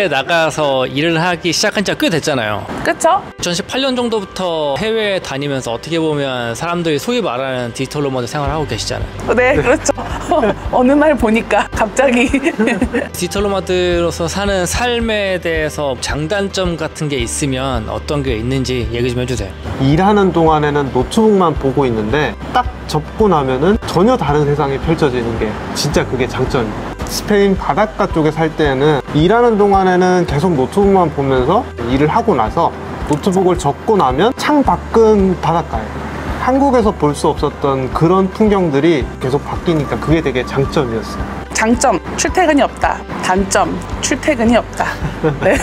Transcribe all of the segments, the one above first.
해외에 나가서 일을 하기 시작한 지가 꽤 됐잖아요. 그쵸? 2018년 정도부터 해외에 다니면서 어떻게 보면 사람들이 소위 말하는 디지털 노마드 생활을 하고 계시잖아요. 네, 그렇죠. 어느 날 보니까 갑자기 디지털 노마드로서 사는 삶에 대해서 장단점 같은 게 있으면 어떤 게 있는지 얘기 좀 해주세요. 일하는 동안에는 노트북만 보고 있는데 딱 접고 나면은 전혀 다른 세상이 펼쳐지는 게 진짜 그게 장점이에요. 스페인 바닷가 쪽에 살 때는 일하는 동안에는 계속 노트북만 보면서 일을 하고 나서 노트북을 접고 나면 창 밖은 바닷가예요. 한국에서 볼 수 없었던 그런 풍경들이 계속 바뀌니까 그게 되게 장점이었어요. 장점, 출퇴근이 없다. 단점, 출퇴근이 없다. 네.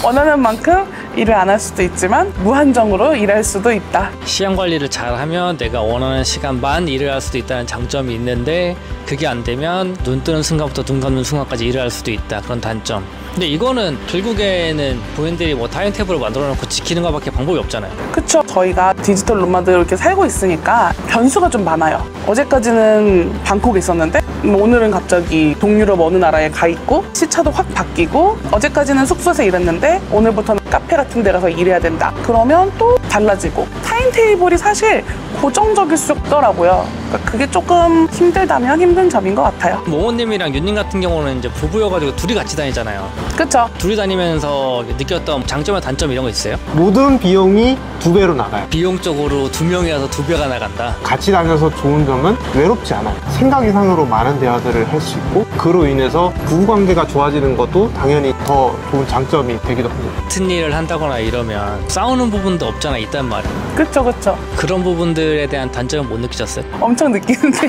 원하는 만큼 일을 안 할 수도 있지만 무한정으로 일할 수도 있다. 시간 관리를 잘하면 내가 원하는 시간만 일을 할 수도 있다는 장점이 있는데 그게 안 되면 눈 뜨는 순간부터 눈 감는 순간까지 일을 할 수도 있다. 그런 단점. 근데 이거는 결국에는 본인들이 뭐 타임테이블을 만들어 놓고 지키는 것밖에 방법이 없잖아요. 그쵸. 저희가 디지털 노마드로 이렇게 살고 있으니까 변수가 좀 많아요. 어제까지는 방콕에 있었는데 오늘은 갑자기 동유럽 어느 나라에 가 있고 시차도 확 바뀌고 어제까지는 숙소에서 일했는데 오늘부터는 카페 같은 데 가서 일해야 된다. 그러면 또 달라지고 타임테이블이 사실 고정적일 수 없더라고요. 그러니까 그게 조금 힘들다면 힘든 점인 것 같아요. 모모님이랑 윤님 같은 경우는 이제 부부여가지고 둘이 같이 다니잖아요. 그쵸? 둘이 다니면서 느꼈던 장점과 단점 이런 거 있어요? 모든 비용이 2배로 나가요. 비용적으로 2명이라서 2배가 나간다. 같이 다녀서 좋은 점은 외롭지 않아요. 생각 이상으로 많은 대화들을 할 수 있고 그로 인해서 부부관계가 좋아지는 것도 당연히 더 좋은 장점이 되기도 합니다. 같은 일을 한다거나 이러면 싸우는 부분도 없잖아 있단 말이에요. 그쵸, 그쵸. 그런 부분들에 대한 단점은 못 느끼셨어요? 엄청 느끼는데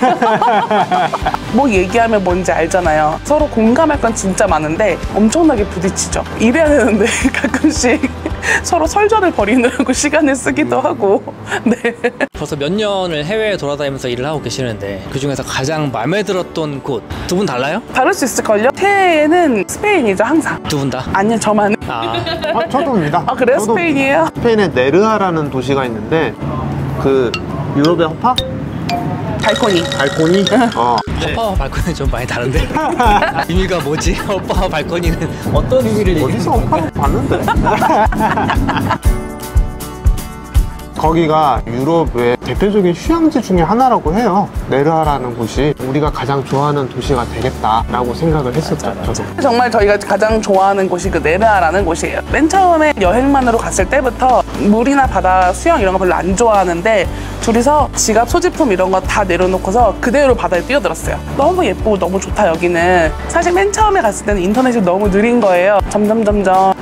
뭐 얘기하면 뭔지 알잖아요. 서로 공감할 건 진짜 많은데 엄청나게 부딪히죠. 일해야 되는데 가끔씩 서로 설전을 벌이느라고 시간을 쓰기도 하고. 네. 벌써 몇 년을 해외에 돌아다니면서 일을 하고 계시는데 그중에서 가장 마음에 들었던 곳 두 분 달라요? 다를 수 있을걸요? 새해에는 스페인이죠, 항상. 두 분 다? 아니요, 저만은. 저도입니다. 아, 그래요? 저도 스페인이에요? 스페인의 네르하라는 도시가 있는데 그 유럽의 허파? 발코니. 발코니? 오빠와 발코니는 좀 많이 다른데? 의미가 뭐지? 오빠와 발코니는 어떤 의미를 어디서 허파를 봤는데? 거기가 유럽의 대표적인 휴양지 중에 하나라고 해요. 네르하라는 곳이 우리가 가장 좋아하는 도시가 되겠다라고 생각을 했었죠. 저도. 정말 저희가 가장 좋아하는 곳이 그 네르하라는 곳이에요. 맨 처음에 여행만으로 갔을 때부터 물이나 바다, 수영 이런 거 별로 안 좋아하는데 둘이서 지갑, 소지품 이런 거 다 내려놓고서 그대로 바다에 뛰어들었어요. 너무 예쁘고 너무 좋다 여기는. 사실 맨 처음에 갔을 때는 인터넷이 너무 느린 거예요. 점점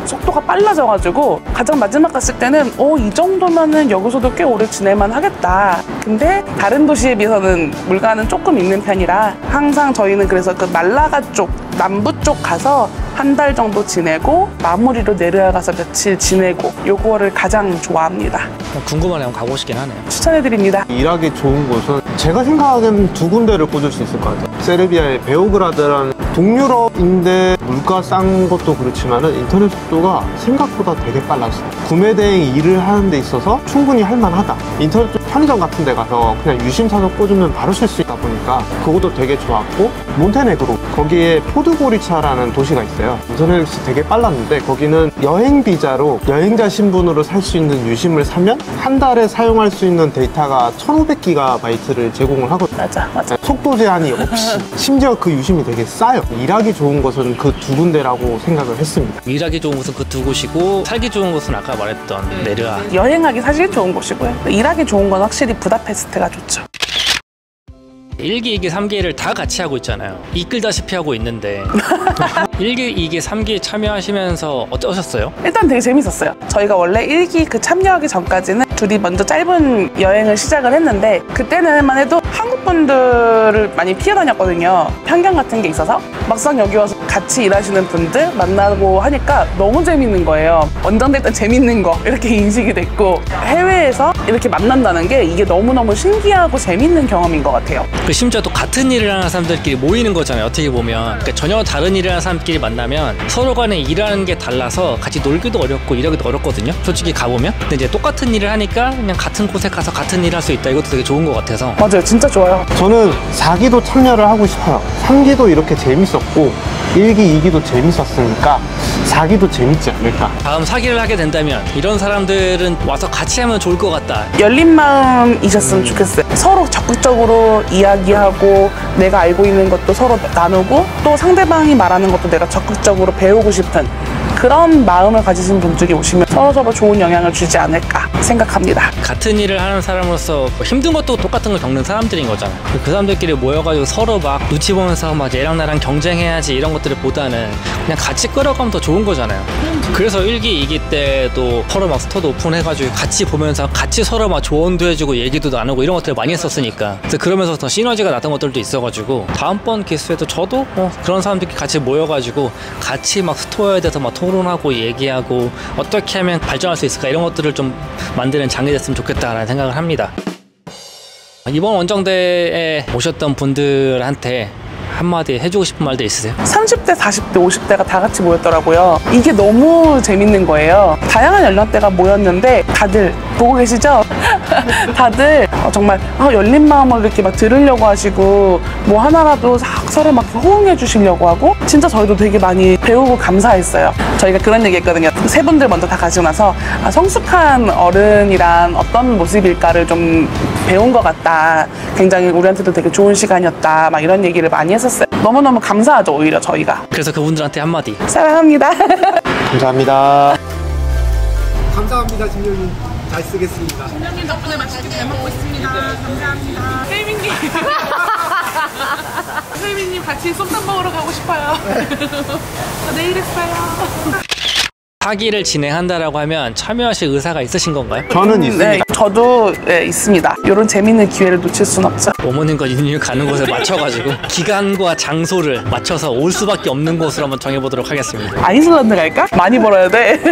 속도가 빨라져가지고 가장 마지막 갔을 때는 이 정도면은 여기서도 꽤 오래 지낼만 하겠다. 근데 다른 도시에 비해서는 물가는 조금 있는 편이라 항상 저희는 그래서 그 말라가 쪽, 남부 쪽 가서 한 달 정도 지내고 마무리로 네르하 가서 며칠 지내고 요거를 가장 좋아합니다. 궁금하네. 한번 가고 싶긴 하네요. 추천해드립니다. 일하기 좋은 곳은 제가 생각하기에는 두 군데를 꼽을 수 있을 것 같아요. 세르비아의 베오그라드라는 동유럽인데 물가 싼 것도 그렇지만은 인터넷 속도가 생각보다 되게 빨랐어요. 구매 대행 일을 하는 데 있어서 충분히 할만하다. 인터넷 쪽 편의점 같은 데 가서 그냥 유심 사서 꽂으면 바로 쓸 수 있다 보니까 그것도 되게 좋았고, 몬테네그로 거기에 포드고리차라는 도시가 있어요. 인터넷이 되게 빨랐는데 거기는 여행 비자로 여행자 신분으로 살 수 있는 유심을 사면 한 달에 사용할 수 있는 데이터가 1500GB를 제공을 하거든요. 맞아. 속도 제한이 없이 심지어 그 유심이 되게 싸요. 일하기 좋은 곳은 그 두 군데라고 생각을 했습니다. 일하기 좋은 곳은 그 두 곳이고 살기 좋은 곳은 아까 말했던 네르하. 여행하기 사실 좋은 곳이고요. 일하기 좋은 건 확실히 부다페스트가 좋죠. 1기, 2기, 3기를 다 같이 하고 있잖아요. 이끌다시피 하고 있는데 1기, 2기, 3기 참여하시면서 어떠셨어요? 일단 되게 재밌었어요. 저희가 원래 1기 그 참여하기 전까지는 둘이 먼저 짧은 여행을 시작을 했는데 그때는만 해도 한국 분들을 많이 피해 다녔거든요. 편견 같은 게 있어서. 막상 여기 와서 같이 일하시는 분들 만나고 하니까 너무 재밌는 거예요. 원정대 일단 재밌는 거 이렇게 인식이 됐고, 해외에서 이렇게 만난다는 게 이게 너무너무 신기하고 재밌는 경험인 것 같아요. 심지어 또 같은 일을 하는 사람들끼리 모이는 거잖아요. 어떻게 보면. 그러니까 전혀 다른 일을 하는 사람끼리 만나면 서로 간에 일하는 게 달라서 같이 놀기도 어렵고 일하기도 어렵거든요. 솔직히 가보면. 근데 이제 똑같은 일을 하니까 그냥 같은 곳에 가서 같은 일을 할 수 있다. 이것도 되게 좋은 것 같아서. 맞아요. 진짜 좋아요. 저는 4기도 참여를 하고 싶어요. 3기도 이렇게 재밌었고 1기, 2기도 재밌었으니까 4기도 재밌지 않을까. 다음 사기를 하게 된다면 이런 사람들은 와서 같이 하면 좋을 것 같다. 열린 마음이셨으면 좋겠어요. 서로 적극적으로 이야기하고 내가 알고 있는 것도 서로 나누고 또 상대방이 말하는 것도 내가 적극적으로 배우고 싶은 그런 마음을 가지신 분들이 오시면 서로서로 좋은 영향을 주지 않을까 생각합니다. 같은 일을 하는 사람으로서 힘든 것도 똑같은 걸 겪는 사람들인 거잖아요. 그 사람들끼리 모여가지고 서로 막 눈치 보면서 막 얘랑 나랑 경쟁해야지 이런 것들을 보다는 그냥 같이 끌어가면 더 좋은 거잖아요. 그래서 1기, 2기 때도 서로 막 스토어도 오픈해가지고 같이 보면서 같이 서로 막 조언도 해주고 얘기도 나누고 이런 것들을 많이 했었으니까 그래서 그러면서 더 시너지가 났던 것들도 있어가지고 다음번 기수에도 저도 그런 사람들끼리 같이 모여가지고 같이 막 스토어에 대해서 막 토론하고 얘기하고 어떻게 하면 발전할 수 있을까 이런 것들을 좀 만드는 장이 됐으면 좋겠다라는 생각을 합니다. 이번 원정대에 오셨던 분들한테 한마디 해주고 싶은 말도 있으세요? 30대, 40대, 50대가 다 같이 모였더라고요. 이게 너무 재밌는 거예요. 다양한 연령대가 모였는데 다들 보고 계시죠? 다들 정말 열린 마음으로 이렇게 막 들으려고 하시고 뭐 하나라도 서로 막 호응해 주시려고 하고 진짜 저희도 되게 많이 배우고 감사했어요. 저희가 그런 얘기 했거든요. 세 분들 먼저 다 가시고 나서 성숙한 어른이란 어떤 모습일까를 좀 배운 것 같다. 굉장히 우리한테도 되게 좋은 시간이었다. 막 이런 얘기를 많이 했었어요. 너무너무 감사하죠, 오히려 저희가. 그래서 그분들한테 한마디. 사랑합니다. 감사합니다. 감사합니다, 진영님. 잘 쓰겠습니다. 진영님 덕분에 맛있게 잘 먹고 있습니다. 감사합니다. 혜민님. 혜민님 같이 쏨땀 먹으러 가고 싶어요. 내일 했어요. 사기를 진행한다라고 하면 참여하실 의사가 있으신 건가요? 저는 있습니다. 네, 저도 있습니다. 이런 재밌는 기회를 놓칠 순 없죠. 어머님과 윤님 가는 곳에 맞춰가지고 기간과 장소를 맞춰서 올 수밖에 없는 곳으로 한번 정해보도록 하겠습니다. 아이슬란드 갈까? 많이 벌어야 돼.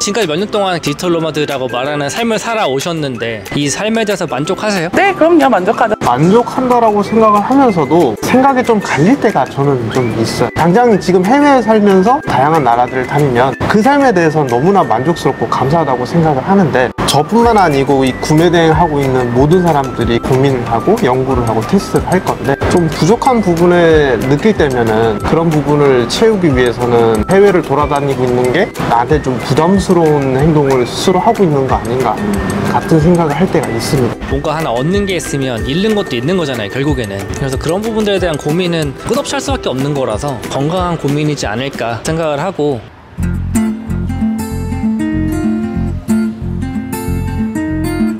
지금까지 몇 년 동안 디지털 노마드라고 말하는 삶을 살아오셨는데 이 삶에 대해서 만족하세요? 네, 그럼요. 만족하죠. 만족한다라고 생각을 하면서도 생각이 좀 갈릴 때가 저는 좀 있어요. 당장 지금 해외에 살면서 다양한 나라들을 다니면 그 삶에 대해서는 너무나 만족스럽고 감사하다고 생각을 하는데 저뿐만 아니고 이 구매 대행하고 있는 모든 사람들이 고민을 하고 연구를 하고 테스트를 할 건데 좀 부족한 부분을 느낄 때면은 그런 부분을 채우기 위해서는 해외를 돌아다니고 있는 게 나한테 좀 부담스러운 행동을 스스로 하고 있는 거 아닌가 같은 생각을 할 때가 있습니다. 뭔가 하나 얻는 게 있으면 잃는 것도 있는 거잖아요, 결국에는. 그래서 그런 부분들에 대한 고민은 끝없이 할 수밖에 없는 거라서 건강한 고민이지 않을까 생각을 하고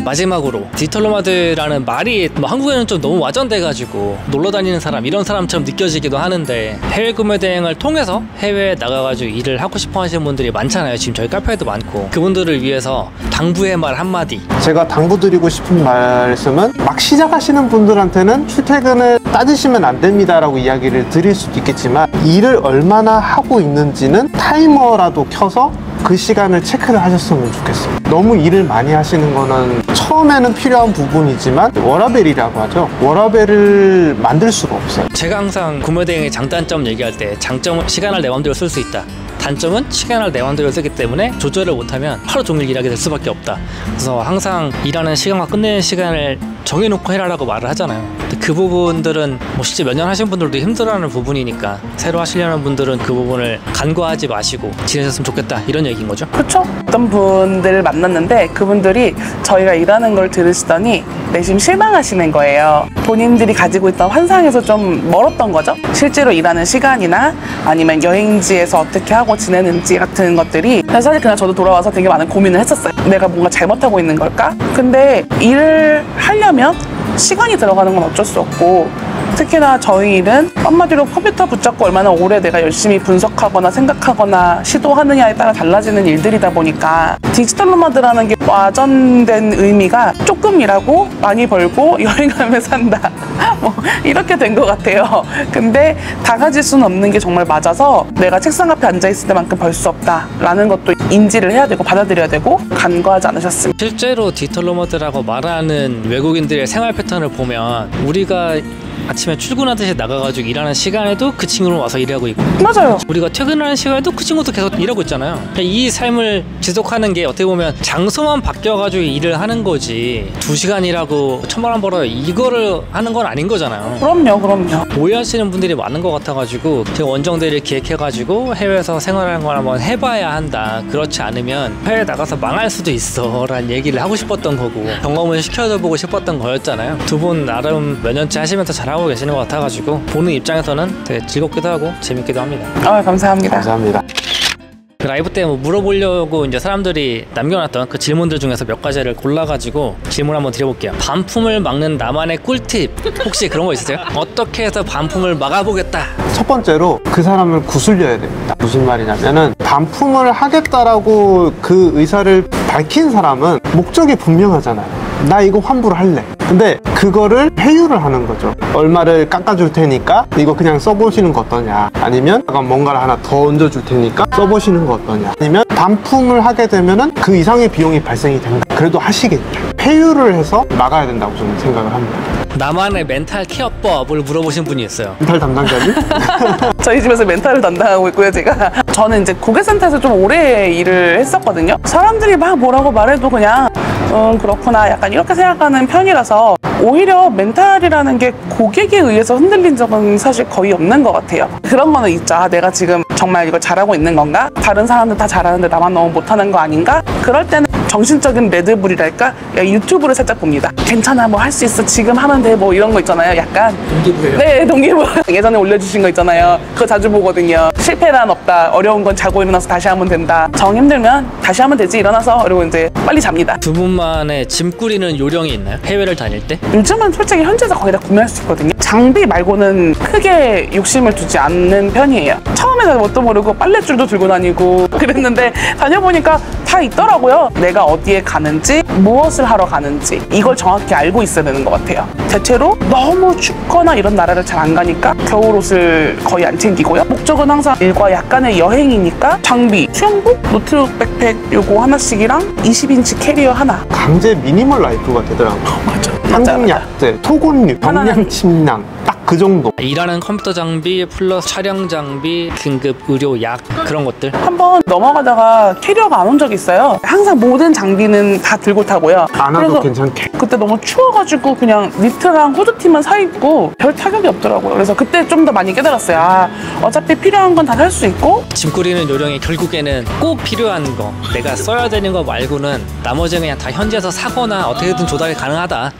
마지막으로 디지털 노마드라는 말이 뭐 한국에는 좀 너무 와전돼가지고 놀러 다니는 사람 이런 사람처럼 느껴지기도 하는데 해외 구매 대행을 통해서 해외에 나가가지고 일을 하고 싶어 하시는 분들이 많잖아요. 지금 저희 카페에도 많고 그분들을 위해서 당부의 말 한마디. 제가 당부드리고 싶은 말씀은 막 시작하시는 분들한테는 출퇴근을 따지시면 안 됩니다라고 이야기를 드릴 수도 있겠지만 일을 얼마나 하고 있는지는 타이머라도 켜서 그 시간을 체크를 하셨으면 좋겠어요. 너무 일을 많이 하시는 거는 처음에는 필요한 부분이지만 워라밸이라고 하죠. 워라밸을 만들 수가 없어요. 제가 항상 구매 대행의 장단점 얘기할 때 장점은 시간을 내 맘대로 쓸 수 있다. 단점은 시간을 내 맘대로 쓰기 때문에 조절을 못하면 하루 종일 일하게 될 수밖에 없다. 그래서 항상 일하는 시간과 끝내는 시간을 정해놓고 해라라고 말을 하잖아요. 근데 그 부분들은 뭐 실제 몇 년 하신 분들도 힘들어하는 부분이니까 새로 하시려는 분들은 그 부분을 간과하지 마시고 지내셨으면 좋겠다 이런 얘기인 거죠. 그렇죠? 어떤 분들을 만났는데 그분들이 저희가 일하는 걸 들으시더니 내심 실망하시는 거예요. 본인들이 가지고 있던 환상에서 좀 멀었던 거죠. 실제로 일하는 시간이나 아니면 여행지에서 어떻게 하고 지내는지 같은 것들이 사실 그냥 저도 돌아와서 되게 많은 고민을 했었어요. 내가 뭔가 잘못하고 있는 걸까? 근데 일을 하려면 시간이 들어가는 건 어쩔 수 없고 특히나 저희 일은 한마디로 컴퓨터 붙잡고 얼마나 오래 내가 열심히 분석하거나 생각하거나 시도하느냐에 따라 달라지는 일들이다 보니까 디지털 노마드라는 게 와전된 의미가 조금 일하고 많이 벌고 여행하며 산다 뭐 이렇게 된 것 같아요. 근데 다 가질 수는 없는 게 정말 맞아서 내가 책상 앞에 앉아있을 때만큼 벌 수 없다라는 것도 인지를 해야 되고 받아들여야 되고 간과하지 않으셨으면. 실제로 디지털 노마드라고 말하는 외국인들의 생활 패턴을 보면 우리가 아침에 출근하듯이 나가가지고 일하는 시간에도 그 친구는 와서 일하고 있고 맞아요. 우리가 퇴근하는 시간에도 그 친구도 계속 일하고 있잖아요. 이 삶을 지속하는 게 어떻게 보면 장소만 바뀌어가지고 일을 하는 거지 2시간 일하고 1,000만 원 벌어요 이거를 하는 건 아닌 거잖아요. 그럼요. 오해하시는 분들이 많은 것 같아가지고 제가 원정대를 기획해가지고 해외에서 생활하는 걸 한번 해봐야 한다. 그렇지 않으면 해외 나가서 망할 수도 있어 라는 얘기를 하고 싶었던 거고 경험을 시켜보고 싶었던 거였잖아요. 두 분 나름 몇 년째 하시면서 잘하고 계시는 것 같아가지고 보는 입장에서는 되게 즐겁기도 하고 재밌기도 합니다. 감사합니다. 감사합니다. 그 라이브 때 뭐 물어보려고 이제 사람들이 남겨놨던 그 질문들 중에서 몇 가지를 골라가지고 질문 한번 드려볼게요. 반품을 막는 나만의 꿀팁 혹시 그런 거 있으세요? 어떻게 해서 반품을 막아보겠다. 첫 번째로 그 사람을 구슬려야 됩니다. 무슨 말이냐면은 반품을 하겠다라고 그 의사를 밝힌 사람은 목적이 분명하잖아요. 나 이거 환불을 할래. 근데 그거를 회유를 하는 거죠. 얼마를 깎아줄 테니까 이거 그냥 써보시는 거 어떠냐. 아니면 뭔가를 하나 더 얹어줄 테니까 써보시는 거 어떠냐. 아니면 반품을 하게 되면은 그 이상의 비용이 발생이 된다. 그래도 하시겠죠. 회유를 해서 막아야 된다고 저는 생각을 합니다. 나만의 멘탈 케어법을 물어보신 분이 있어요. 멘탈 담당자님? 저희 집에서 멘탈을 담당하고 있고요, 제가. 저는 이제 고객센터에서 좀 오래 일을 했었거든요. 사람들이 막 뭐라고 말해도 그냥 그렇구나 약간 이렇게 생각하는 편이라서 오히려 멘탈이라는 게 고객에 의해서 흔들린 적은 사실 거의 없는 것 같아요. 그런 거는 있죠. 내가 지금 정말 이걸 잘하고 있는 건가? 다른 사람들 다 잘하는데 나만 너무 못하는 거 아닌가? 그럴 때는 정신적인 레드불이랄까? 유튜브를 살짝 봅니다. 괜찮아, 뭐 할 수 있어. 지금 하면 돼. 뭐 이런 거 있잖아요. 약간. 동기부여요. 네, 동기부여. 예전에 올려주신 거 있잖아요. 그거 자주 보거든요. 실패란 없다. 어려운 건 자고 일어나서 다시 하면 된다. 정 힘들면 다시 하면 되지. 일어나서. 그리고 이제 빨리 잡니다. 두 분만의 짐 꾸리는 요령이 있나요? 해외를 다닐 때? 요즘은 솔직히 현지에서 거의 다 구매할 수 있거든요. 장비 말고는 크게 욕심을 두지 않는 편이에요. 처음에 뭣도 모르고 빨랫줄도 들고 다니고 그랬는데 다녀보니까 다 있더라고요. 내가 어디에 가는지 무엇을 하러 가는지 이걸 정확히 알고 있어야 되는 것 같아요. 대체로 너무 춥거나 이런 나라를 잘 안 가니까 겨울옷을 거의 안 챙기고요. 목적은 항상 일과 약간의 여행이니까 장비, 수영복, 노트북 백팩 요거 하나씩이랑 20인치 캐리어 하나. 강제 미니멀 라이프가 되더라고요. 맞아. 한국 약재, 토곤류, 경량 침낭 딱 그 정도. 일하는 컴퓨터 장비 플러스 촬영 장비, 긴급 의료 약 그런 것들. 한번 넘어가다가 캐리어가 안 온 적이 있어요. 항상 모든 장비는 다 들고 타고요. 안 와도 그래서 괜찮게. 그때 너무 추워가지고 그냥 니트랑 후드티만 사입고 별 타격이 없더라고요. 그래서 그때 좀 더 많이 깨달았어요. 어차피 필요한 건 다 살 수 있고. 짐 꾸리는 요령이 결국에는 꼭 필요한 거 내가 써야 되는 거 말고는 나머지는 그냥 다 현지에서 사거나 어떻게든 조달이 가능하다.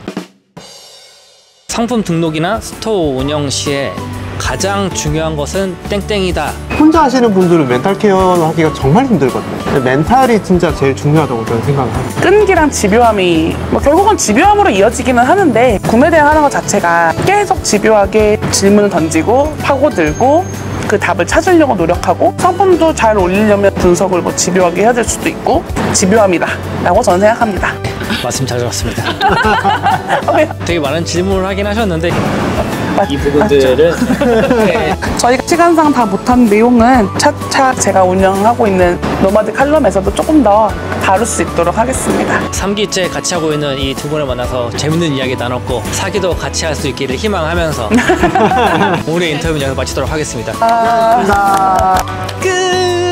상품 등록이나 스토어 운영 시에 가장 중요한 것은 땡땡이다. 혼자 하시는 분들은 멘탈 케어 하기가 정말 힘들거든요. 멘탈이 진짜 제일 중요하다고 저는 생각을 합니다. 끈기랑 집요함이 결국은 집요함으로 이어지기는 하는데 구매 대행하는 것 자체가 계속 집요하게 질문을 던지고 파고들고 그 답을 찾으려고 노력하고 상품도 잘 올리려면 분석을 집요하게 해야 될 수도 있고 집요함이다 라고 저는 생각합니다. 말씀 잘 들었습니다. 되게 많은 질문을 하긴 하셨는데 이 부분들은 저희가 시간상 다 못한 내용은 차차 제가 운영하고 있는 노마드 칼럼에서도 조금 더 다룰 수 있도록 하겠습니다. 3기째 같이 하고 있는 이 두 분을 만나서 재밌는 이야기 나눴고 사기도 같이 할 수 있기를 희망하면서 오늘 인터뷰는 여기서 마치도록 하겠습니다. 감사합니다. 끝!